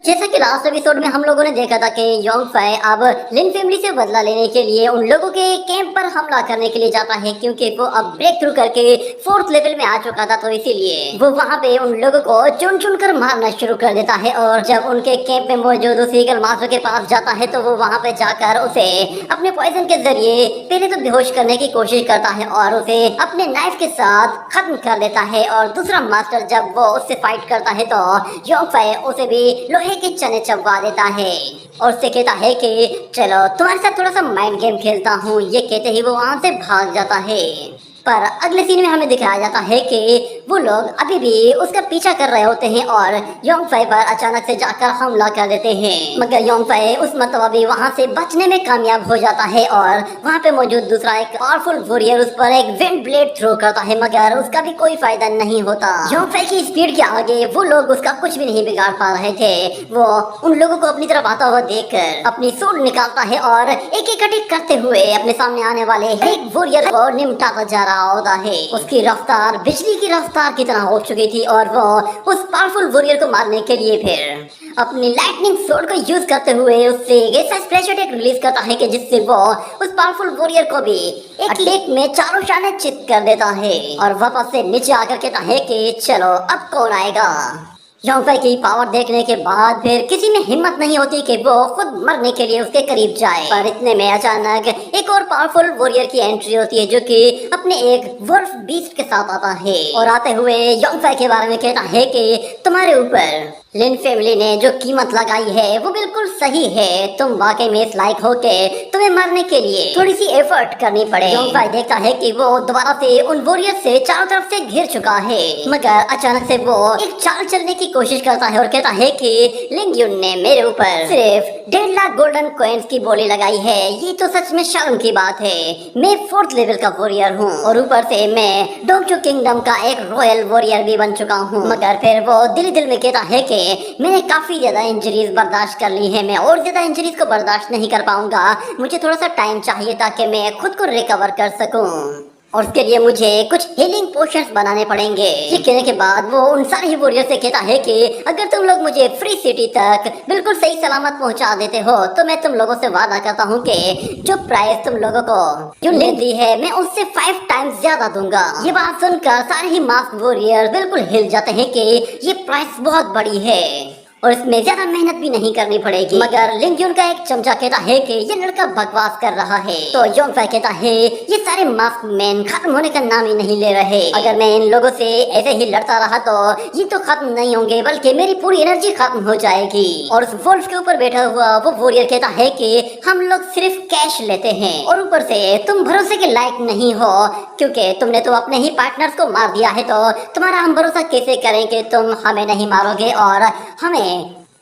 जैसा कि last episode में हम लोगों ने देखा था कि योंग फाई अब लिन फैमिली से बदला लेने के लिए उन लोगों के कैंप पर हमला करने के लिए जाता है, क्योंकि वो अब ब्रेक थ्रू करके 4th लेवल में आ चुका था। तो इसीलिए वो वहाँ पे उन लोगों को चुन चुन कर मारना शुरू कर देता है। और जब उनके कैंप में मौजूद उस ईगल मास्टर के पास जाता है तो वो वहाँ पे जाकर उसे अपने पॉइजन के जरिए पहले तो बेहोश करने की कोशिश करता है और उसे अपने नाइफ के साथ खत्म कर देता है। और दूसरा मास्टर जब वो उससे फाइट करता है तो योंग फाई उसे भी लोहे के चने चबवा देता है और उससे कहता है कि चलो तुम्हारे साथ थोड़ा सा माइंड गेम खेलता हूँ। ये कहते ही वो वहाँ से भाग जाता है। पर अगले सीन में हमें दिखाया जाता है कि वो लोग अभी भी उसका पीछा कर रहे होते हैं और योंग फाई पर अचानक से जाकर हमला कर देते हैं। मगर योंग फाई उस मरतबा भी वहाँ से बचने में कामयाब हो जाता है और वहाँ पे मौजूद दूसरा एक पावरफुल वॉरियर उस पर एक विंड ब्लेड थ्रो करता है, मगर उसका भी कोई फायदा नहीं होता। योंग फाई की स्पीड के आगे वो लोग उसका कुछ भी नहीं बिगाड़ पा रहे थे। वो उन लोगों को अपनी तरफ आता हुआ देखकर अपनी सूंड निकालता है और एक एक अटैक करते हुए अपने सामने आने वाले एक वॉरियर को निपटाता जा रहा होता है। उसकी रफ्तार बिजली की रफ्तार की तरह हो चुकी थी और वो उस पावरफुल वॉरियर को मारने के लिए फिर अपनी लाइटनिंग स्वॉर्ड को यूज करते हुए उससे ऐसा स्प्लैश अटैक रिलीज करता है कि जिससे वो उस पावरफुल वॉरियर को भी एक अटैक में चारों शाने चित कर देता है और वापस से नीचे आकर कहता है कि चलो अब कौन आएगा। योंग फाई की पावर देखने के बाद फिर किसी में हिम्मत नहीं होती कि वो खुद मरने के लिए उसके करीब जाए। पर इतने में अचानक एक और पावरफुल वॉरियर की एंट्री होती है जो कि अपने एक वुल्फ बीस्ट के साथ आता है और आते हुए योंग फाई के बारे में कहता है कि तुम्हारे ऊपर लिन फैमिली ने जो कीमत लगाई है वो बिल्कुल सही है। तुम वाकई में इस लायक हो के तुम्हें मारने के लिए थोड़ी सी एफर्ट करनी पड़े। योंग फाई देखता है कि वो दोबारा से उन वॉरियर से चारों तरफ से घिर चुका है, मगर अचानक से वो एक चाल चलने की कोशिश करता है और कहता है कि लिंग युन ने मेरे ऊपर सिर्फ 1.5 लाख गोल्डन कॉइन्स की बोली लगाई है। ये तो सच में शर्म की बात है। मैं 4th लेवल का वॉरियर हूँ और ऊपर से मैं डोंगचू किंगडम का एक रॉयल वॉरियर भी बन चुका हूँ। मगर फिर वो दिल दिल में कहता है कि मैंने काफी ज्यादा इंजरीज बर्दाश्त कर ली है, मैं और ज्यादा इंजरीज को बर्दाश्त नहीं कर पाऊंगा। मुझे थोड़ा सा टाइम चाहिए ताकि मैं खुद को रिकवर कर सकूं और उसके लिए मुझे कुछ हीलिंग पोशंस बनाने पड़ेंगे। ये कहने के बाद वो उन सारे ही वॉरियर से कहता है कि अगर तुम लोग मुझे फ्री सिटी तक बिल्कुल सही सलामत पहुंचा देते हो तो मैं तुम लोगों से वादा करता हूं कि जो प्राइस तुम लोगों को जो ले दी है मैं उससे 5 टाइम्स ज्यादा दूंगा। ये बात सुनकर सारे ही मास्क वॉरियर बिल्कुल हिल जाते हैं कि ये प्राइस बहुत बड़ी है और इसमें ज्यादा मेहनत भी नहीं करनी पड़ेगी। मगर लिंग युन का एक चमचा कहता है कि ये लड़का बकवास कर रहा है। तो योंग फाई कहता है ये सारे मास्क मैन खत्म होने का नाम ही नहीं ले रहे। अगर मैं इन लोगों से ऐसे ही लड़ता रहा तो ये तो खत्म नहीं होंगे बल्कि मेरी पूरी एनर्जी खत्म हो जाएगी। और उस वुल्फ के ऊपर बैठा हुआ वो वॉरियर कहता है कि हम लोग सिर्फ कैश लेते हैं और ऊपर से तुम भरोसे के लायक नहीं हो, क्योंकि तुमने तो अपने ही पार्टनर्स को मार दिया है। तो तुम्हारा हम भरोसा कैसे करें कि तुम हमें नहीं मारोगे और हमें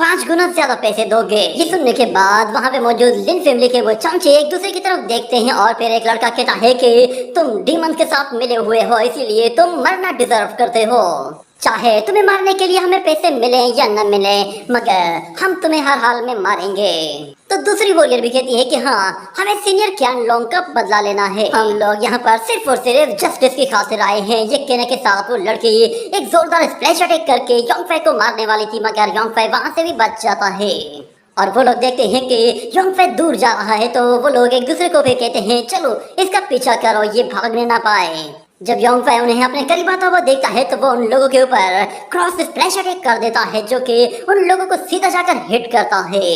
5 गुना ज्यादा पैसे दोगे। ये सुनने के बाद वहाँ पे मौजूद लिन फैमिली के वो चमचे एक दूसरे की तरफ देखते हैं और फिर एक लड़का कहता है कि तुम डीमन के साथ मिले हुए हो, इसीलिए तुम मरना डिजर्व करते हो। चाहे तुम्हें मारने के लिए हमें पैसे मिले या न मिले, मगर हम तुम्हें हर हाल में मारेंगे। तो दूसरी वॉरियर भी कहती है कि हाँ, हमें सीनियर क्यान लोंग का बदला लेना है। हम लोग यहाँ पर सिर्फ और सिर्फ जस्टिस की खातिर आए हैं। ये कहने के साथ वो लड़की एक जोरदार स्प्लैश अटैक करके योंग फाई को मारने वाली थी, मगर योंग फाई वहाँ से भी बच जाता है। और वो लोग देखते हैं कि योंग फाई दूर जा रहा है तो वो लोग एक दूसरे को भी कहते हैं चलो इसका पीछा करो, ये भागने ना पाए। जब योंग फाई उन्हें अपने करीब आता हुआ देखता है तो वो उन लोगों के ऊपर क्रॉस स्प्लैश अटैक कर देता है जो कि उन लोगों को सीधा जाकर हिट करता है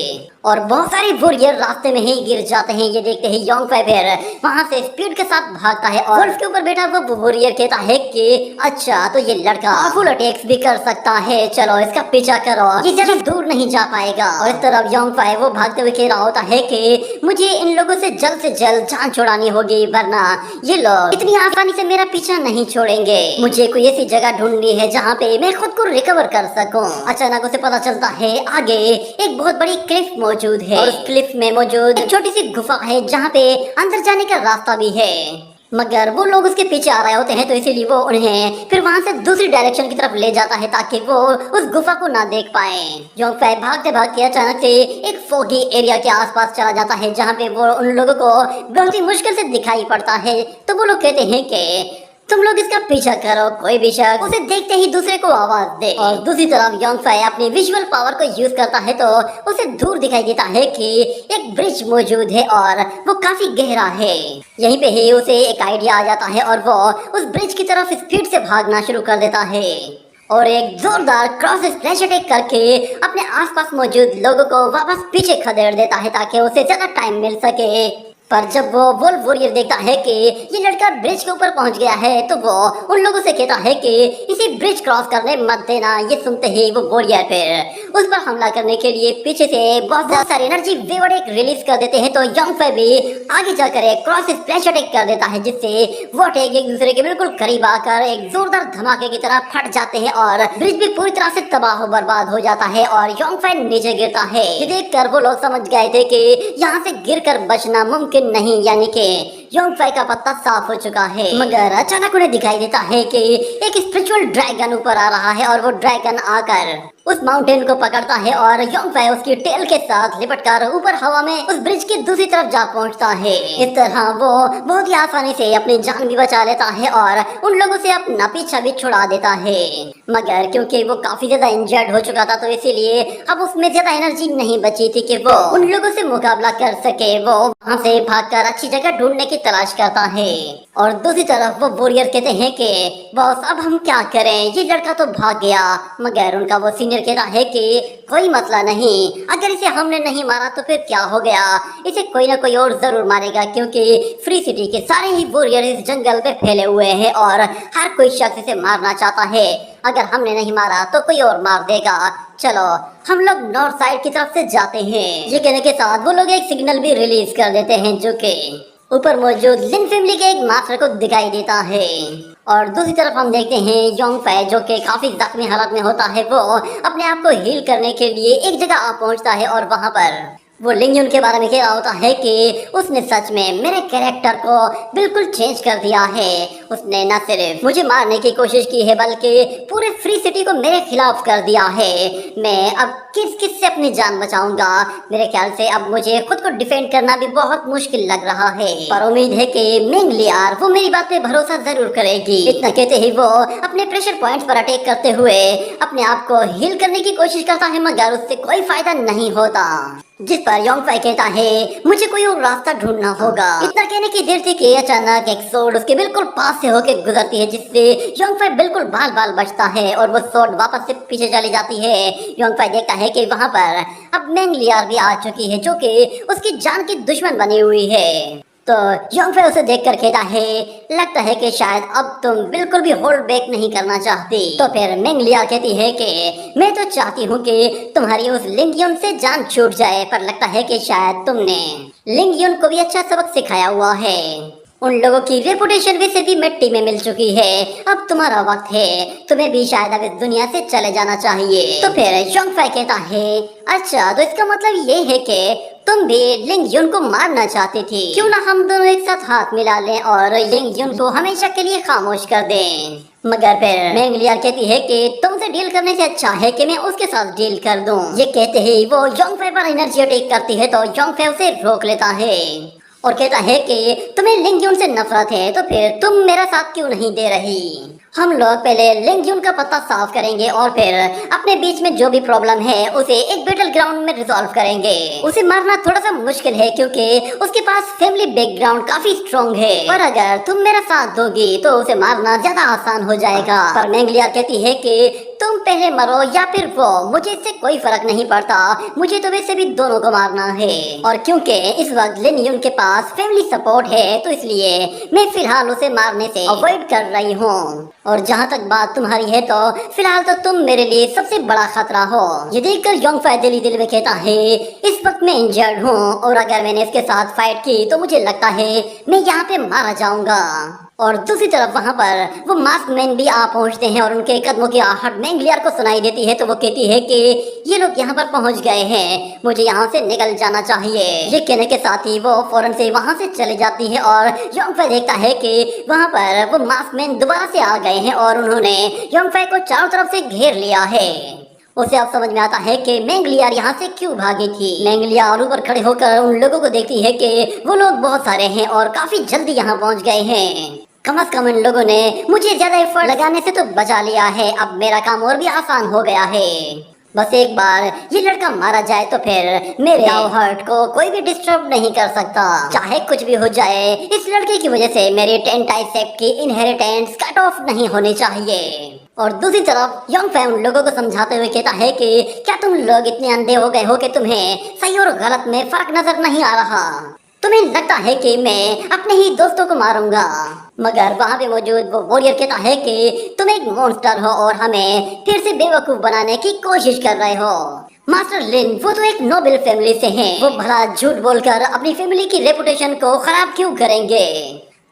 और बहुत सारे वॉरियर रास्ते में ही गिर जाते हैं। ये देखते ही योंग फाई फिर वहां से स्पीड के साथ भागता है और उसके ऊपर बैठा वो वॉरियर कहता है कि अच्छा तो ये लड़का फुल अटैक्स भी कर सकता है, चलो इसका पीछा करो, ये ज्यादा दूर नहीं जा पाएगा। और इस तरफ योंग फाई वो भागते हुए कह रहा होता है कि मुझे इन लोगों से जल्द जान छुड़ानी होगी, वरना ये लोग इतनी आसानी से मेरा पीछा नहीं छोड़ेंगे। मुझे कोई ऐसी जगह ढूंढनी है जहाँ पे मैं खुद को रिकवर कर सकूं। अचानक उसे पता चलता है आगे एक बहुत बड़ी क्लिफ मौजूद है और उस क्लिफ में मौजूद एक छोटी सी गुफा है जहाँ पे अंदर जाने का रास्ता भी है, मगर वो लोग उसके पीछे आ रहे होते हैं तो इसीलिए वो उन्हें फिर वहां से दूसरी डायरेक्शन की तरफ ले जाता है ताकि वो उस गुफा को ना देख पाए। योंग फाई भागते भागते अचानक से एक फोगी एरिया के आसपास चला जाता है जहाँ पे वो उन लोगों को बहुत ही मुश्किल से दिखाई पड़ता है। तो वो लोग कहते हैं कि तुम लोग इसका पीछा करो, कोई भी शख्स उसे देखते ही दूसरे को आवाज दे। और दूसरी तरफ योंगफाई अपनी विजुअल पावर को यूज करता है तो उसे दूर दिखाई देता है कि एक ब्रिज मौजूद है और वो काफी गहरा है। यहीं पे ही उसे एक आइडिया आ जाता है और वो उस ब्रिज की तरफ स्पीड से भागना शुरू कर देता है और एक जोरदार क्रॉस स्प्लैश अटैक करके अपने आसपास मौजूद लोगों को वापस पीछे खदेड़ देता है ताकि उसे ज्यादा टाइम मिल सके। पर जब वो वुल्फ वॉरियर देखता है कि ये लड़का ब्रिज के ऊपर पहुंच गया है तो वो उन लोगों से कहता है कि इसे ब्रिज क्रॉस करने मत देना। ये सुनते ही वो वॉरियर फिर उस पर हमला करने के लिए पीछे से बहुत सारी एनर्जी वेव अटैक रिलीज कर देते हैं तो योंगफाई भी आगे जाकर एक क्रॉस स्प्लैश अटैक कर देता है जिससे वो अटैक एक दूसरे के बिल्कुल करीब आकर एक जोरदार धमाके की तरह फट जाते हैं और ब्रिज भी पूरी तरह से तबाह बर्बाद हो जाता है और योंगफाई नीचे गिरता है। ये देखकर वो लोग समझ गए थे कि यहाँ से गिरकर बचना मुमकिन नहीं, यानी कि योंगफाई का पत्ता साफ हो चुका है। मगर अचानक उन्हें दिखाई देता है कि एक स्पिरिचुअल ड्रैगन ऊपर आ रहा है और वो ड्रैगन आकर उस माउंटेन को पकड़ता है और योंगफाई उसकी टेल के साथ लिपटकर ऊपर हवा में उस ब्रिज की दूसरी तरफ जा पहुंचता है। इस तरह वो बहुत ही आसानी से अपनी जान भी बचा लेता है और उन लोगों से अपना पीछा भी छुड़ा देता है। मगर क्योंकि वो काफी ज्यादा इंजर्ड हो चुका था तो इसीलिए अब उसमें ज्यादा एनर्जी नहीं बची थी कि वो उन लोगों से मुकाबला कर सके। वो वहाँ से भागकर अच्छी जगह ढूंढने की तलाश करता है और दूसरी तरफ वो वॉरियर कहते हैं कि बॉस अब हम क्या करें, ये लड़का तो भाग गया। मगर उनका वो सीनियर कहता है कि कोई मसला नहीं, अगर इसे हमने नहीं मारा तो फिर क्या हो गया, इसे कोई ना कोई और जरूर मारेगा क्योंकि फ्री सिटी के सारे ही वॉरियर इस जंगल पे फैले हुए हैं और हर कोई शख्स इसे मारना चाहता है। अगर हमने नहीं मारा तो कोई और मार देगा, चलो हम लोग नॉर्थ साइड की तरफ से जाते हैं। ये कहने के साथ वो लोग एक सिग्नल भी रिलीज कर देते हैं जो कि ऊपर मौजूद लिन फैमिली के एक मास्टर को दिखाई देता है। और दूसरी तरफ हम देखते हैं योंगफाई जो कि काफी जख्मी हालत में होता है वो अपने आप को हील करने के लिए एक जगह आ पहुंचता है और वहां पर वो लिंग युन के बारे में कह रहा होता है कि उसने सच में मेरे कैरेक्टर को बिल्कुल चेंज कर दिया है। उसने न सिर्फ मुझे मारने की कोशिश की है बल्कि पूरे फ्री सिटी को मेरे खिलाफ कर दिया है। मैं अब किस से अपनी जान बचाऊंगा। मेरे ख्याल से अब मुझे खुद को डिफेंड करना भी बहुत मुश्किल लग रहा है, पर उम्मीद है कि मिंग लियार वो मेरी बात पे भरोसा जरूर करेगी। इतना कहते ही वो अपने प्रेशर पॉइंट्स पर अटैक करते हुए अपने आप को हील करने की कोशिश करता है मगर उससे कोई फायदा नहीं होता। जिस पर योंगफाई कहता है मुझे कोई और रास्ता ढूंढना होगा। इतना कहने की देर थी कि अचानक एक सोर्ड उसके बिल्कुल पास से होकर गुजरती है जिससे योंगफाई बिल्कुल बाल बाल बचता है और वो सोर्ड वापस से पीछे चली जाती है। योंगफाई देखता है कि वहाँ पर अब मिंग लियार भी आ चुकी है जो कि उसकी जान की दुश्मन बनी हुई है। तो योंगफाई उसे देखकर कहता है लगता है कि शायद अब तुम बिल्कुल भी होल्ड बैक नहीं करना चाहती। तो फिर मिंग लियार कहती है कि मैं तो चाहती हूँ कि तुम्हारी उस लिंग युन से जान छूट जाए, पर लगता है कि शायद तुमने लिंग युन को भी अच्छा सबक सिखाया हुआ है। उन लोगों की रेपुटेशन वैसे भी मिट्टी में मिल चुकी है, अब तुम्हारा वक्त है, तुम्हें भी शायद अब इस दुनिया से चले जाना चाहिए। तो फिर योंगफाई कहता है अच्छा तो इसका मतलब ये है कि तुम भी लिंग युन को मारना चाहती थी, क्यों ना हम दोनों एक साथ हाथ मिला लें और लिंग युन को हमेशा के लिए खामोश कर दें। मगर फिर मिंग लियार कहती है कि तुमसे डील करने से अच्छा है कि मैं उसके साथ डील कर दूं। ये कहते ही वो योंगफाई पर एनर्जी अटैक करती है तो योंगफाई उसे रोक लेता है और कहता है कि तुम्हें लिंग युन से नफरत है तो फिर तुम मेरा साथ क्यों नहीं दे रही। हम लोग पहले लिंग युन का पत्ता साफ करेंगे और फिर अपने बीच में जो भी प्रॉब्लम है उसे एक बैटल ग्राउंड में रिजॉल्व करेंगे। उसे मारना थोड़ा सा मुश्किल है क्योंकि उसके पास फैमिली बैकग्राउंड काफी स्ट्रॉन्ग है, पर अगर तुम मेरा साथ दोगी तो उसे मारना ज्यादा आसान हो जाएगा। पर मिंग लियार कहती है कि तुम पहले मरो या फिर वो, मुझे इससे कोई फर्क नहीं पड़ता, मुझे तो वैसे भी दोनों को मारना है। और क्योंकि इस वक्त लिन युन के पास फैमिली सपोर्ट है तो इसलिए मैं फिलहाल उसे मारने से अवॉइड कर रही हूँ। और जहाँ तक बात तुम्हारी है तो फिलहाल तो तुम मेरे लिए सबसे बड़ा खतरा हो। ये देखकर योंगफाई दिल ही दिल में कहता है इस वक्त मैं इंजर्ड हूँ और अगर मैंने इसके साथ फाइट की तो मुझे लगता है मैं यहाँ पे मारा जाऊंगा। और दूसरी तरफ वहाँ पर वो मास्क मैन भी आ पहुँचते हैं और उनके कदमों की आहट मिंग लियार को सुनाई देती है तो वो कहती है कि ये लोग यहाँ पर पहुँच गए हैं, मुझे यहाँ से निकल जाना चाहिए। ये कहने के साथ ही वो फौरन से वहाँ से चली जाती है और योंगफाई देखता है कि वहाँ पर वो मास्क मैन दोबारा से आ गए हैं और उन्होंने योंगफाई को चारों तरफ से घेर लिया है। उसे अब समझ में आता है कि मिंग लियार यहाँ से क्यों भागी थी। मिंग लियार ऊपर खड़े होकर उन लोगों को देखती है कि वो लोग बहुत सारे हैं और काफी जल्दी यहाँ पहुँच गए हैं। कम से कम इन लोगों ने मुझे ज्यादा एफर्ट लगाने से तो बचा लिया है। अब मेरा काम और भी आसान हो गया है। बस एक बार ये लड़का मारा जाए तो फिर मेरे हर्ट को कोई भी डिस्टर्ब नहीं कर सकता, चाहे कुछ भी हो जाए। इस लड़के की वजह से मेरी टेंटाई सेक्ट की इनहेरिटेंस कट ऑफ नहीं होनी चाहिए। और दूसरी तरफ यंग फै उन लोगों को समझाते हुए कहता है कि क्या तुम लोग इतने अंधे हो गए हो कि तुम्हें सही और गलत में फर्क नजर नहीं आ रहा? तुम्हें लगता है कि मैं अपने ही दोस्तों को मारूंगा, मगर वहाँ पे मौजूद वो वॉरियर कहता है कि तुम एक मॉन्स्टर हो और हमें फिर से बेवकूफ बनाने की कोशिश कर रहे हो। मास्टर लिन वो तो एक नोबल फैमिली से हैं, वो भला झूठ बोलकर अपनी फैमिली की रेपुटेशन को खराब क्यों करेंगे?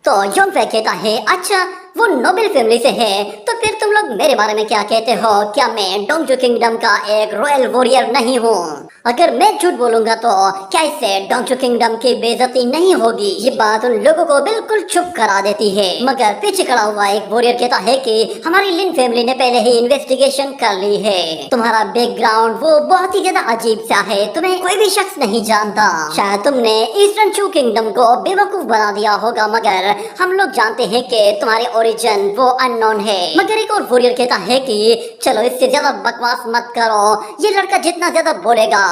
तो योंग फै कहता है अच्छा वो नोबल फैमिली से है तो फिर तुम लोग मेरे बारे में क्या कहते हो? क्या मैं डोंगजू किंगडम का एक रॉयल वॉरियर नहीं हूँ? अगर मैं झूठ बोलूंगा तो क्या इससे डोंगजू किंगडम की बेइज्जती नहीं होगी? ये बात उन लोगों को बिल्कुल चुप करा देती है। मगर पीछे खड़ा हुआ एक वॉरियर कहता है कि हमारी लिन फैमिली ने पहले ही इन्वेस्टिगेशन कर ली है। तुम्हारा बैकग्राउंड वो बहुत ही ज्यादा अजीब सा है, तुम्हें कोई भी शख्स नहीं जानता। शायद तुमने ईस्टर्न चू किंगडम को बेवकूफ बना दिया होगा, मगर हम लोग जानते हैं कि तुम्हारे ओरिजिन वो अननोन है। मगर एक और वॉरियर कहता है कि चलो इससे ज्यादा बकवास मत करो, ये लड़का जितना ज्यादा बोलेगा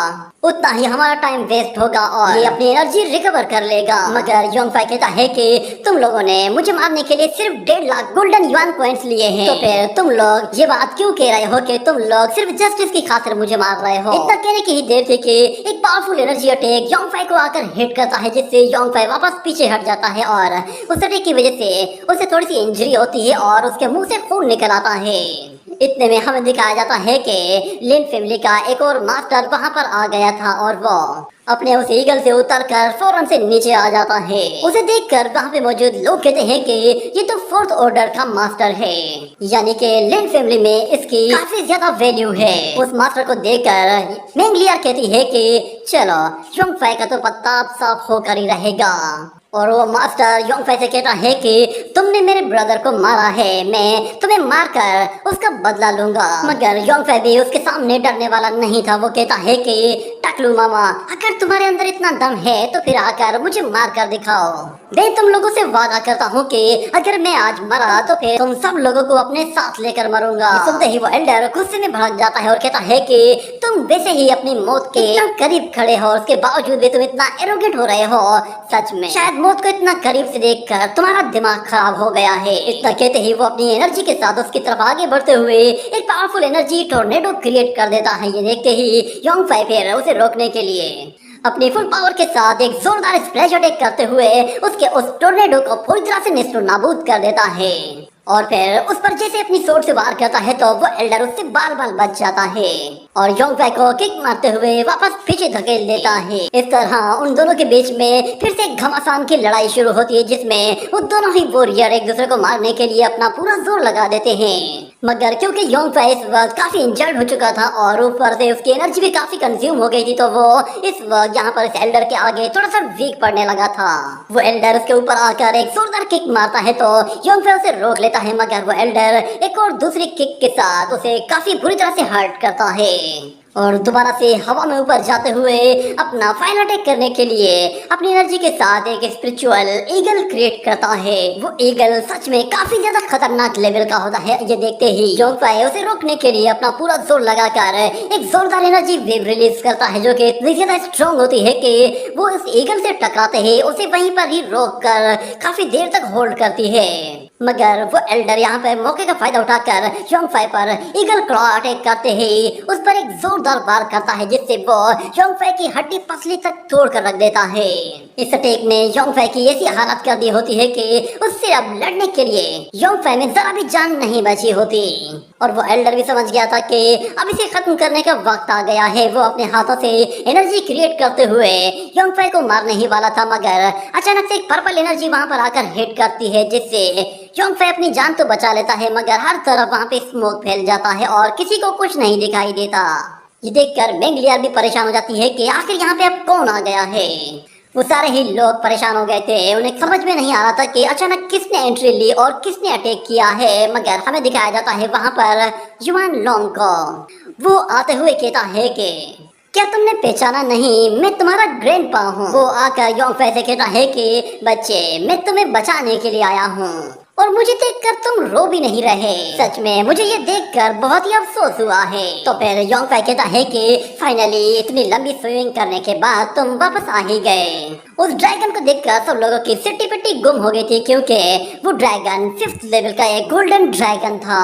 उतना ही हमारा टाइम वेस्ट होगा और ये अपनी एनर्जी रिकवर कर लेगा। मगर योंग फै कहता है कि तुम लोगों ने मुझे मारने के लिए सिर्फ 1.5 लाख गोल्डन युआन पॉइंट्स लिए हैं, तो फिर तुम लोग ये बात क्यों कह रहे हो कि तुम लोग सिर्फ जस्टिस की खातिर मुझे मार रहे हो? इतना कहने की ही देर थी कि एक पावरफुल एनर्जी अटैक योंग फै को आकर हिट करता है, जिससे योंग फै वापस पीछे हट जाता है और उस अटैक की वजह से उसे थोड़ी सी इंजरी होती है और उसके मुंह से खून निकल आता है। इतने में हमें दिखाया जाता है कि लिन फैमिली का एक और मास्टर वहाँ पर आ गया था और वो अपने उस ईगल से उतरकर फौरन से नीचे आ जाता है। उसे देखकर वहाँ पे मौजूद लोग कहते हैं कि ये तो 4th ऑर्डर का मास्टर है, यानी कि लिन फैमिली में इसकी काफी ज्यादा वैल्यू है। उस मास्टर को देखकर मेंगलियर कहती है कि चलो योंग फै का तो पत्ता अब साफ होकर ही रहेगा। और वो मास्टर योंग फै से कहता है कि तुमने मेरे ब्रदर को मारा है, मैं तुम्हें मारकर उसका बदला लूंगा। मगर योंग फै भी उसके सामने डरने वाला नहीं था। वो कहता है कि टकलू मामा, अगर तुम्हारे अंदर इतना दम है तो फिर आकर मुझे मार कर दिखाओ। मैं तुम लोगों से वादा करता हूँ कि अगर मैं आज मरा तो फिर तुम सब लोगों को अपने साथ लेकर मरूंगा। सुनते ही वो एल्डर गुस्से में भड़क जाता है और कहता है कि तुम वैसे ही अपनी मौत के इतना करीब खड़े हो, उसके बावजूद भी तुम इतना एरोगेंट हो रहे हो। सच में शायद मौत को इतना करीब से देखकर तुम्हारा दिमाग खराब हो गया है। इतना कहते ही वो अपनी एनर्जी के साथ उसकी तरफ आगे बढ़ते हुए एक पावरफुल एनर्जी टोर्नेडो क्रिएट कर देता है। ये देखते ही योंग फै फिर उसे रोकने के लिए अपनी फुल पावर के साथ एक जोरदार स्प्लैश अटैक करते हुए उसके उस टोर्नेडो को पूरी तरह से नेस्तो नाबूद कर देता है। और फिर उस पर जैसे अपनी सोर्ड से वार करता है तो वो एल्डर उससे बाल बाल बच जाता है और योंग फै को किक मारते हुए वापस पीछे धकेल देता है। इस तरह उन दोनों के बीच में फिर से घमासान की लड़ाई शुरू होती है, जिसमें वो दोनों ही वॉरियर एक दूसरे को मारने के लिए अपना पूरा जोर लगा देते हैं। मगर क्योंकि योंग फै इस वक्त काफी इंजर्ड हो चुका था और ऊपर से उसकी एनर्जी भी काफी कंज्यूम हो गई थी, तो वो इस वक्त यहाँ पर इस एल्डर के आगे थोड़ा सा वीक पड़ने लगा था। वो एल्डर उसके ऊपर आकर एक जोरदार किक मारता है तो योंग फै उसे रोक लेता है, मगर वो एल्डर एक और दूसरी किक के साथ उसे काफी बुरी तरह से हर्ट करता है और दोबारा से हवा में ऊपर जाते हुए अपना फाइनल अटैक करने के लिए अपनी एनर्जी के साथ एक स्पिरिचुअल ईगल क्रिएट करता है। वो ईगल सच में काफी ज्यादा खतरनाक लेवल का होता है। ये देखते ही योंग फै उसे रोकने के लिए अपना पूरा जोर लगाकर एक जोरदार एनर्जी वेव रिलीज करता है, जो कि इतनी ज्यादा स्ट्रॉन्ग होती है कि वो इस ईगल से टकराते ही उसे वहीं पर ही रोक कर काफी देर तक होल्ड करती है। मगर वो एल्डर यहाँ पे मौके का फायदा उठाकर योंग फै पर ईगल क्लॉ अटैक करते ही उस पर एक जोरदार वार करता है, जिससे वो योंग फै की हड्डी पसली तक तोड़ कर रख देता है। इस अटैक ने योंग फै की ऐसी हालत कर दी होती है कि उससे अब लड़ने के लिए योंग फै में जरा भी जान नहीं बची होती और वो एल्डर भी समझ गया था कि अब इसे खत्म करने का वक्त आ गया है। वो अपने हाथों से एनर्जी क्रिएट करते हुए योंग फै को मारने ही वाला था, मगर अचानक से एक पर्पल एनर्जी वहाँ पर आकर हिट करती है, जिससे योंग फै अपनी जान तो बचा लेता है, मगर हर तरफ वहाँ पे स्मोक फैल जाता है और किसी को कुछ नहीं दिखाई देता। ये देखकर मेंगलियर भी परेशान हो जाती है कि आखिर यहाँ पे अब कौन आ गया है। वो सारे ही लोग परेशान हो गए थे, उन्हें समझ में नहीं आ रहा था कि अचानक किसने एंट्री ली और किसने अटैक किया है। मगर हमें दिखाया जाता है वहाँ पर युआन लोंग को। वो आते हुए कहता है कि क्या तुमने पहचाना नहीं, मैं तुम्हारा ग्रैंडपा हूँ। वो आकर योंग फै से कहता है कि बच्चे मैं तुम्हें बचाने के लिए आया हूँ और मुझे देखकर तुम रो भी नहीं रहे। सच में मुझे ये देखकर बहुत ही अफसोस हुआ है। तो फिर योंगफाई कहता है कि फाइनली इतनी लंबी स्विमिंग करने के बाद तुम वापस आ ही गए। उस ड्रैगन को देखकर सब लोगों की सिट्टी पिट्टी गुम हो गई थी, क्योंकि वो ड्रैगन 5th लेवल का एक गोल्डन ड्रैगन था।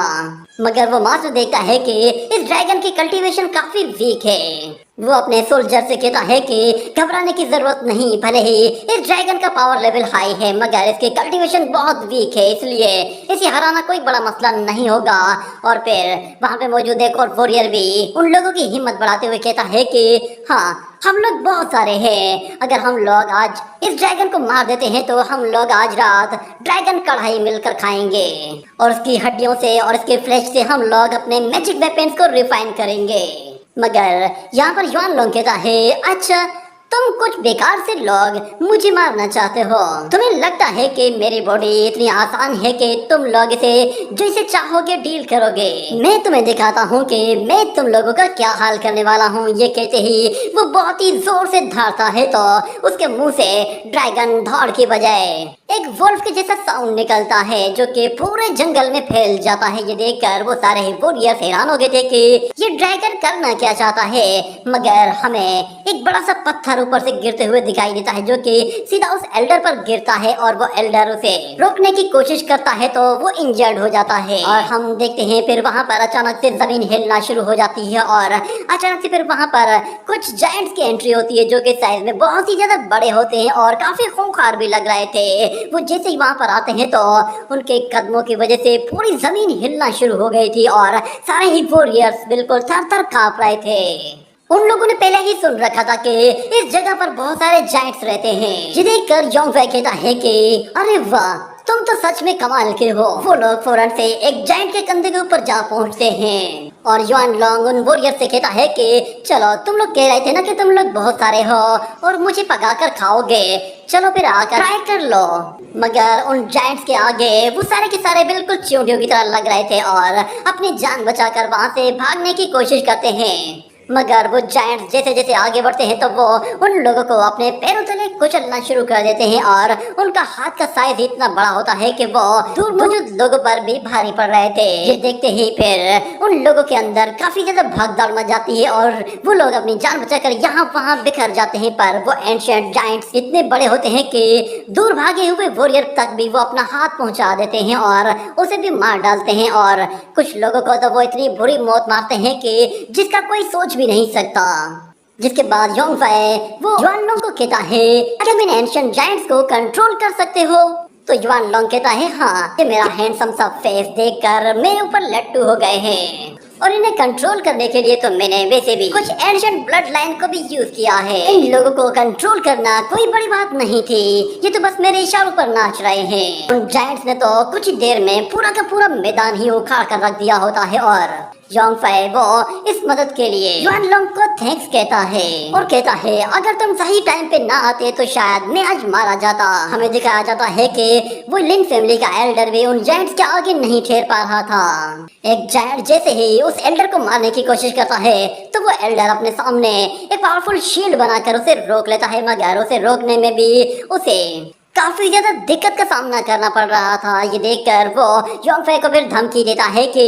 मगर वो मास्टर देखता है कि इस ड्रैगन की कल्टीवेशन काफी वीक है। वो अपने सोल्जर से कहता है कि घबराने की जरूरत नहीं, भले ही इस ड्रैगन का पावर लेवल हाई है मगर इसकी कल्टीवेशन बहुत वीक है, इसलिए इसे हराना कोई बड़ा मसला नहीं होगा। और फिर वहाँ पे मौजूद एक और वॉरियर भी उन लोगों की हिम्मत बढ़ाते हुए कहता है कि हाँ, हम लोग बहुत सारे हैं, अगर हम लोग आज इस ड्रैगन को मार देते हैं तो हम लोग आज रात ड्रैगन कढ़ाई मिलकर खाएंगे और उसकी हड्डियों से और इसके फ्लेश से हम लोग अपने मैजिक वेपन्स को रिफाइन करेंगे। मगर यहाँ पर युआन लोंग कहता है, अच्छा तुम कुछ बेकार से लोग मुझे मारना चाहते हो। तुम्हें लगता है कि मेरी बॉडी इतनी आसान है कि तुम लोग इसे जैसे चाहोगे डील करोगे। मैं तुम्हें दिखाता हूँ कि मैं तुम लोगों का क्या हाल करने वाला हूँ। ये कहते ही वो बहुत ही जोर से धारता है तो उसके मुंह से ड्रैगन धाड़ के बजाय एक वोल्फ के जैसा साउंड निकलता है जो कि पूरे जंगल में फैल जाता है। ये देखकर वो सारे ही वॉरियर्स हैरान हो गए थे कि ये ड्रैगन करना क्या चाहता है। मगर हमें एक बड़ा सा पत्थर ऊपर से गिरते हुए दिखाई देता है जो कि सीधा उस एल्डर पर गिरता है और वो एल्डर उसे रोकने की कोशिश करता है तो वो इंजर्ड हो जाता है। और हम देखते हैं फिर वहाँ पर अचानक से जमीन हिलना शुरू हो जाती है और अचानक से फिर वहाँ पर कुछ जायंट्स की एंट्री होती है जो कि साइज में बहुत ही ज्यादा बड़े होते हैं और काफी खूंखार भी लग रहे थे। वो जैसे ही वहाँ पर आते हैं तो उनके कदमों की वजह से पूरी जमीन हिलना शुरू हो गई थी और सारे ही वॉरियर्स बिल्कुल थर-थर कांप रहे थे। उन लोगों ने पहले ही सुन रखा था कि इस जगह पर बहुत सारे जायंट्स रहते हैं। ये देखकर योंगफाई कहता है कि अरे वाह, तुम तो सच में कमाल के हो। वो लोग फौरन से एक जायंट के कंधे के ऊपर जा पहुंचते हैं और युआन लोंग उन वॉरियर से कहता है कि चलो, तुम लोग कह रहे थे ना कि तुम लोग बहुत सारे हो और मुझे पका कर खाओगे, चलो फिर आकर ट्राई कर लो। मगर उन जायंट्स के आगे वो सारे के सारे बिल्कुल चींटियों की तरह लग रहे थे और अपनी जान बचाकर वहाँ से भागने की कोशिश करते हैं। मगर वो जायंट्स जैसे जैसे आगे बढ़ते हैं तो वो उन लोगों को अपने पैरों तले कुचलना शुरू कर देते हैं और उनका हाथ का साइज इतना बड़ा होता है कि वो दूर मौजूद लोगों पर भी भारी पड़ रहे थे। ये देखते ही फिर उन लोगों के अंदर काफी ज्यादा भागदौड़ मच जाती है और वो लोग अपनी जान बचाकर यहाँ वहाँ बिखर जाते हैं। पर वो एंशिएंट जायंट्स इतने बड़े होते हैं कि दूर भागे हुए वॉरियर तक भी वो अपना हाथ पहुँचा देते हैं और उसे भी मार डालते हैं और कुछ लोगों को तो वो इतनी बुरी मौत मारते हैं कि जिसका कोई सोच भी नहीं सकता। जिसके बाद योंगफाई वो युआन लोंग को कहता है, क्या तुम इन एंशिएंट जायंट्स को कंट्रोल कर सकते हो? तो युआन लोंग कहता है, हाँ, ये मेरा हैंडसम सा फेस देखकर मेरे ऊपर लट्टू हो गए हैं और इन्हें कंट्रोल करने के लिए तो मैंने वैसे भी कुछ एंशिएंट ब्लड लाइन को भी यूज किया है। इन लोगों को कंट्रोल करना कोई बड़ी बात नहीं थी, ये तो बस मेरे इशारों पर नाच रहे हैं। उन जायंट्स ने तो कुछ ही देर में पूरा का पूरा मैदान ही उखाड़ कर रख दिया होता है और योंगफाई वो इस मदद के लिए युआन लोंग को थैंक्स कहता है और कहता है, अगर तुम सही टाइम पे ना आते तो शायद मैं आज मारा जाता। हमें दिखाया जाता है कि वो लिन फैमिली का एल्डर भी उन जायंट्स के आगे नहीं ठहर पा रहा था। एक जायंट जैसे ही उस एल्डर को मारने की कोशिश करता है तो वो एल्डर अपने सामने एक पावरफुल शील्ड बनाकर उसे रोक लेता है। मगर उसे रोकने में भी उसे काफी ज्यादा दिक्कत का सामना करना पड़ रहा था। ये देखकर वो योंगफाई को फिर धमकी देता है कि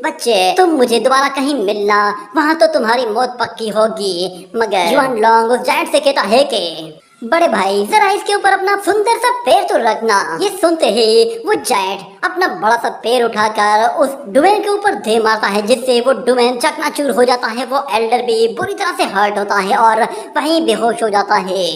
बच्चे, तुम मुझे दोबारा कहीं मिलना, वहाँ तो तुम्हारी मौत पक्की होगी। मगर युआन लोंग उस जायंट से कहता है कि बड़े भाई, जरा इसके ऊपर अपना सुंदर सा पैर तो रखना। ये सुनते ही वो जायंट अपना बड़ा सा पैर उठाकर उस डुमेन के ऊपर दे मारता है जिससे वो डुमेन चकनाचूर हो जाता है। वो एल्डर भी बुरी तरह से हर्ट होता है और वहीं बेहोश हो जाता है।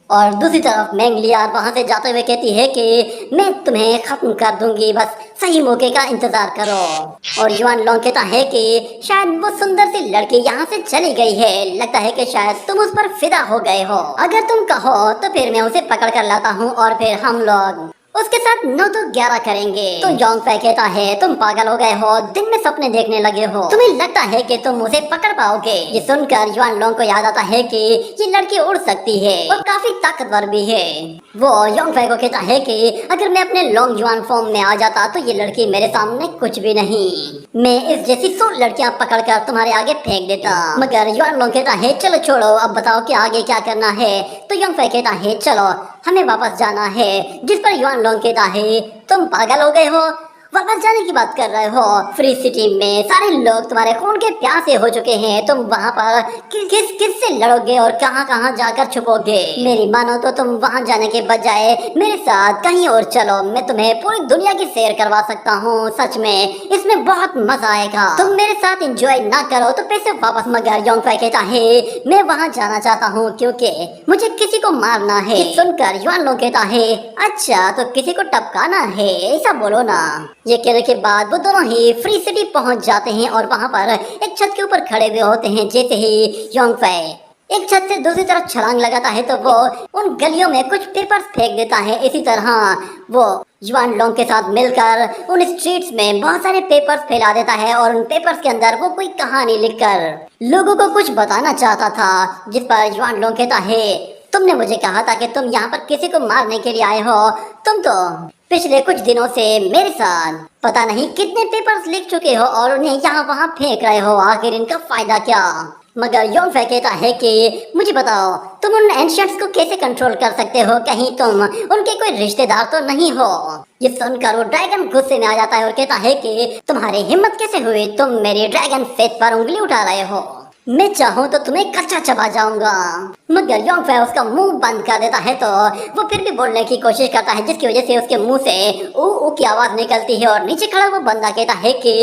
और दूसरी तरफ मैंगलियार वहां से जाते हुए कहती है कि मैं तुम्हें खत्म कर दूंगी, बस सही मौके का इंतजार करो। और युआन लोंग कहता है कि शायद वो सुंदर सी लड़की यहाँ से चली गई है, लगता है कि शायद तुम उस पर फिदा हो गए हो। अगर तुम कहो तो फिर मैं उसे पकड़ कर लाता हूँ और फिर हम लोग उसके साथ 9 तो 11 करेंगे। तो योंगफाई कहता है, तुम पागल हो गए हो, दिन में सपने देखने लगे हो, तुम्हें लगता है कि तुम उसे पकड़ पाओगे? ये सुनकर युआन लोंग को याद आता है कि ये लड़की उड़ सकती है और काफी ताकतवर भी है। वो योंग फै को कहता है कि अगर मैं अपने लॉन्ग जुआन फॉर्म में आ जाता तो ये लड़की मेरे सामने कुछ भी नहीं, मैं इस जैसी 100 लड़कियां पकड़कर तुम्हारे आगे फेंक देता। मगर युआन लोंग कहता है चलो छोड़ो, अब बताओ कि आगे क्या करना है। तो योंग फै कहता है चलो हमें वापस जाना है। जिस पर युआन लोंग कहता है तुम पागल हो गए हो, वापस जाने की बात कर रहे हो? फ्री सिटी में सारे लोग तुम्हारे खून के प्यासे हो चुके हैं, तुम वहाँ पर किस से लड़ोगे और कहाँ कहाँ जाकर छुपोगे? मेरी मानो तो तुम वहाँ जाने के बजाय मेरे साथ कहीं और चलो, मैं तुम्हें पूरी दुनिया की सैर करवा सकता हूँ। सच में इसमें बहुत मजा आएगा, तुम मेरे साथ एंजॉय ना करो तो पैसे वापस। मगर योंग फै कहता है मैं वहाँ जाना चाहता हूँ क्योंकि मुझे किसी को मारना है। सुनकर युआन लोंग कहता है अच्छा तो किसी को टपकाना है, ऐसा बोलो ना। ये कहने के बाद वो दोनों ही फ्री सिटी पहुंच जाते हैं और वहां पर एक छत के ऊपर खड़े हुए होते हैं। जैसे ही योंग फै एक छत से दूसरी तरफ छलांग लगाता है तो वो उन गलियों में कुछ पेपर्स फेंक देता है। इसी तरह वो युआन लोंग के साथ मिलकर उन स्ट्रीट्स में बहुत सारे पेपर्स फैला देता है और उन पेपर्स के अंदर वो कोई कहानी लिखकर लोगों को कुछ बताना चाहता था। जिस पर युआन लोंग कहता है तुमने मुझे कहा था कि तुम यहाँ पर किसी को मारने के लिए आए हो, तुम तो पिछले कुछ दिनों से मेरे साथ पता नहीं कितने पेपर्स लिख चुके हो और उन्हें यहाँ वहाँ फेंक रहे हो, आखिर इनका फायदा क्या? मगर योंग फै कहता है कि मुझे बताओ तुम उन एंशियंट्स को कैसे कंट्रोल कर सकते हो, कहीं तुम उनके कोई रिश्तेदार तो नहीं हो? ये सुनकर वो ड्रैगन गुस्से में आ जाता है और कहता है कि तुम्हारी हिम्मत कैसे हुई, तुम मेरी ड्रैगन फेथ पर उंगली उठा रहे हो, मैं चाहूँ तो तुम्हें कच्चा चबा जाऊंगा। मगर योंग फै उसका मुंह बंद कर देता है तो वो फिर भी बोलने की कोशिश करता है, जिसकी वजह से उसके मुंह से ऊ ऊ की आवाज निकलती है और नीचे खड़ा वो बंदा कहता है कि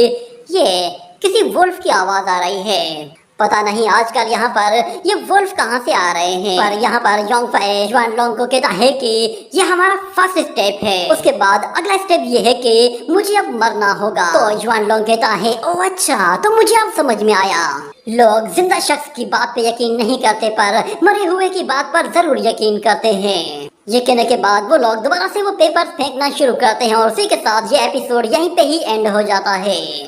ये किसी वुल्फ की आवाज आ रही है, पता नहीं आजकल यहाँ पर ये वुल्फ कहाँ से आ रहे हैं। पर यहाँ पर योंग फै युआन लोंग को कहता है कि ये हमारा फर्स्ट स्टेप है, उसके बाद अगला स्टेप ये है कि मुझे अब मरना होगा। तो युआन लोंग कहता है ओह अच्छा, तो मुझे अब समझ में आया, लोग जिंदा शख्स की बात पे यकीन नहीं करते पर मरे हुए की बात पर जरूर यकीन करते हैं। ये कहने के बाद वो लोग दोबारा से वो पेपर फेंकना शुरू करते हैं और उसी के साथ ये एपिसोड यहीं पे ही एंड हो जाता है।